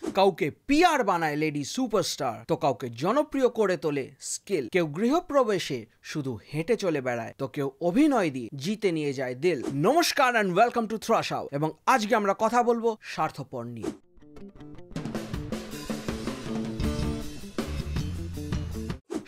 কাউকে পিআর বানায় lady superstar, তো কাউকে জনপ্রিয় করে তোলে স্কিল। কেউ গৃহপ্রবেশে শুধু হেঁটে চলে বেড়ায়, তো কেউ অভিনয় দিয়ে জিতে নিয়ে যায় দিল। নমস্কার and welcome to thrash out, এবং আজকে আমরা কথা বলবো স্বার্থপর নিয়ে।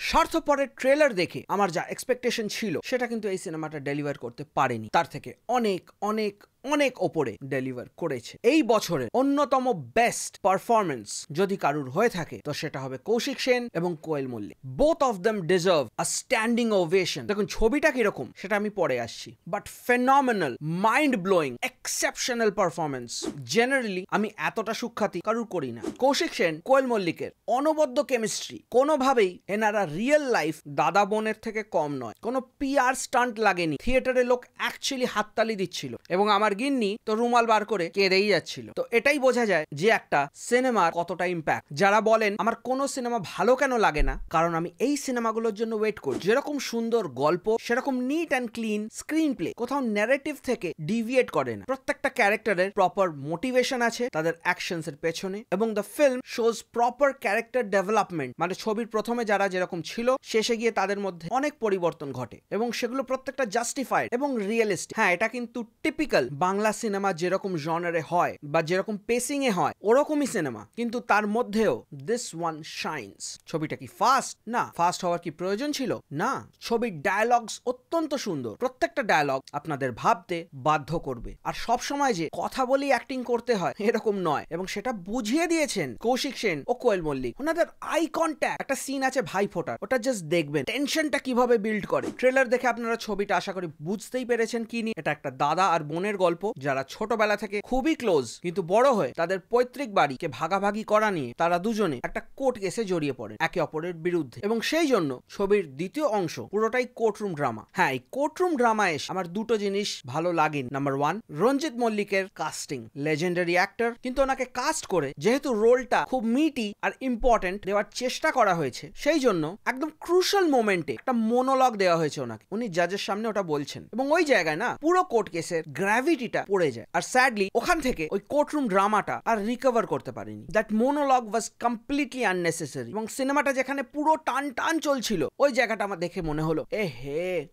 স্বার্থপরের ট্রেলার দেখে আমার যা এক্সপেকটেশন ছিল সেটা কিন্তু এই সিনেমাটা ডেলিভার করতে পারেনি, তার থেকে অনেক অনেক অনেক ওপরে ডেলিভার করেছে। এই বছরের অন্যতম বেস্ট পারফরমেন্স যদি কারুর হয়ে থাকে তো সেটা হবে কৌশিক সেন এবং Koel Mallick. Both of them deserve a standing ovation. দেখুন ছবিটা কিরকম সেটা আমি পরে আসছি, but phenomenal, mind blowing, exceptional performance. Generally আমি এতটা সুখ্যাতি কারুর করি না। কৌশিক সেন কোয়েল মল্লিকের অনবদ্য কেমিস্ট্রি, কোনোভাবেই এনারা রিয়েল লাইফ দাদা বোনের থেকে কম নয়। কোনো পিআর স্টান্ট লাগেনি, থিয়েটারে লোক অ্যাকচুয়ালি হাততালি দিচ্ছিল এবং আমার গিন্নি তো রুমাল বার করে কেঁদেই যাচ্ছিল। তো এটাই বোঝা যায় যে একটা সিনেমার কতটা ইম্প্যাক্ট। যারা বলেন আমার কোনো সিনেমা ভালো কেন লাগে না, কারণ আমি এই সিনেমাগুলোর জন্য ওয়েট করি। যেরকম সুন্দর গল্প, সেরকম neat and clean screen play, কোথাও ন্যারেটিভ থেকে ডিভিয়েট করে না। প্রত্যেকটা ক্যারেক্টারের প্রপার মোটিভেশন আছে তাদের অ্যাকশনস এর পেছনে, এবং the film shows proper character development. মানে ছবির প্রথমে যারা যেরকম ছিল, শেষে গিয়ে তাদের মধ্যে অনেক পরিবর্তন ঘটে এবং সেগুলো প্রত্যেকটা জাস্টিফাইড এবং রিয়েলিস্টিক। হ্যাঁ, এটা কিন্তু টিপিক্যাল বাংলা সিনেমা যেরকম জনারে হয় বা যেরকম পেসিং এ হয় ওরকমই সিনেমা, কিন্তু তার মধ্যেও দিস ওয়ান শাইনস। ছবিটা কি ফাস্ট? না। ফাস্ট হওয়ার কি প্রয়োজন ছিল? না। ছবির ডায়ালগস অত্যন্ত সুন্দর। প্রত্যেকটা ডায়ালগ আপনাদের ভাবতে বাধ্য করবে। আর সব সময় যে কথা বলেই অ্যাক্টিং করতে হয় এরকম নয়, এবং সেটা বুঝিয়ে দিয়েছেন কৌশিক সেন ও কোয়েল মল্লিক। ওনাদের আই কন্ট্যাক্ট, একটা সিন আছে ভাই ফোটার, ওটা জাস্ট দেখবেন টেনশনটা কিভাবে বিল্ড করে। ট্রেলার দেখে আপনারা ছবিটা আশা করি বুঝতেই পেরেছেন কি নিয়ে। এটা একটা দাদা আর বোনের গল্প যারা ছোটবেলা থেকে খুবই ক্লোজ, কিন্তু বড় হয়ে তাদের পৈতৃক বাড়িকে ভাগাভাগি করা নিয়ে তারা দুজনে একটা কোর্ট কেসে জড়িয়ে পড়েন একে অপরের বিরুদ্ধে, এবং সেই জন্য ছবির দ্বিতীয় অংশ পুরোটাই কোর্টরুম ড্রামা। হ্যাঁ, এই কোর্টরুম ড্রামা এসে আমার দুটো জিনিস ভালো লাগেনি। নাম্বার ওয়ান, রঞ্জিত মল্লিকের কাস্টিং। লেজেন্ডারি অ্যাক্টর, কিন্তু ওনাকে কাস্ট করে যেহেতু রোলটা খুব মিটি আর ইম্পর্টেন্ট দেওয়ার চেষ্টা করা হয়েছে, সেই জন্য একদম ক্রুশাল মোমেন্টে একটা মোনোলগ দেওয়া হয়েছে ওনাকে। উনি জাজের সামনে ওটা বলছেন, এবং ওই জায়গায় না পুরো কোর্ট কেসের গ্র্যাভিটিটা পড়ে যায়। আর স্যাডলি ওখান থেকে ওই কোর্টরুম ড্রামাটা আর রিকভার করতে পারেনি। That মোনোলগ was completely unnecessary. এবং সিনেমাটা যেখানে পুরো টান টান চলছিল, ওই জায়গাটা আমার দেখে মনে হলো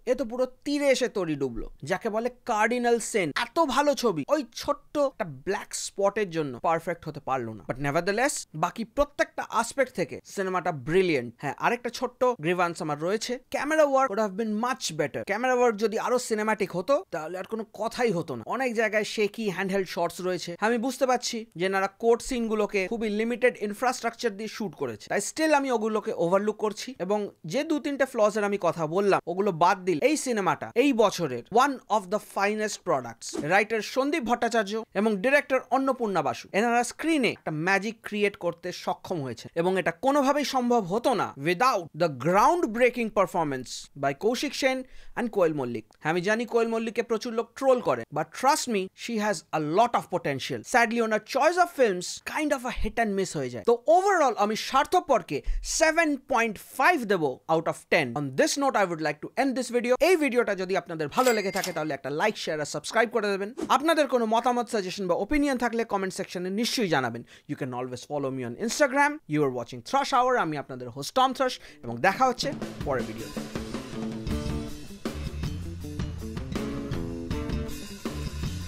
এ তো পুরো তীরে এসে তরি ডুবলো, যাকে বলে কার্ডিনাল সিন। এত ভালো ছবি ওই ছোট্ট একটা ব্ল্যাক স্পটের জন্য পারফেক্ট হতে পারলো না। বাট নেভারদালেস বাকি প্রত্যেকটা আসপেক্ট থেকে সিনেমাটা ব্রিলিয়েন্ট। হ্যাঁ, আরেকটা ছোট্ট গ্রিভান্স আমার রয়েছে, camera work would have been much better। Camera work যদি আরো সিনেমাটিক হতো তাহলে আর কোনো কথাই হতো না। অনেক জায়গায় শেকি হ্যান্ডহেল্ড শটস রয়েছে। আমি বুঝতে পারছি যে এনারা কোর্ট সিন গুলোকে খুবই লিমিটেড ইনফ্রাস্ট্রাকচার দিয়ে শুট করেছে, তাই স্টিল আমি ওগুলোকে ওভারলুক করছি। এবং যে দু তিনটে ফ্লজ এর আমি কথা বললাম ওগুলো বাদ দিল এই সিনেমাটা এই বছরের one of the finest products. Writer Sandeep Bhattacharya এবং ডিরেক্টর অন্নপূর্ণা বাসু, এনারা স্ক্রিনে একটা ম্যাজিক ক্রিয়েট করতে সক্ষম হয়েছে, এবং এটা কোনোভাবেই সম্ভব হতো না without the ground breaking performance by Kaushik Sen and Koel Mallick. আমি জানি কোয়েল মল্লিককে প্রচুর লোক ট্রোল করে, but trust me, she has a lot of potential. Sadly ওনার choice of films kind of a hit and miss হয়ে যায়। তো ওভারঅল আমি স্বার্থপরকে 7.5 দেবো out of 10। On this note I would like to end this video. এই ভিডিওটা যদি আপনাদের ভালো লেগে থাকে তাহলে একটা লাইক, শেয়ার আর সাবস্ক্রাইব করে দেবেন। আপনাদের কোনো মতামত, সাজেশন বা ওপিনিয়ন থাকলে কমেন্ট সেকশনে নিশ্চয়ই জানাবেন। You can always follow me on Instagram. You are watching thrash hour. আমি আপনাদের হোস্ট টম থ্রাশ, এবং দেখা হচ্ছে পরের ভিডিওতে।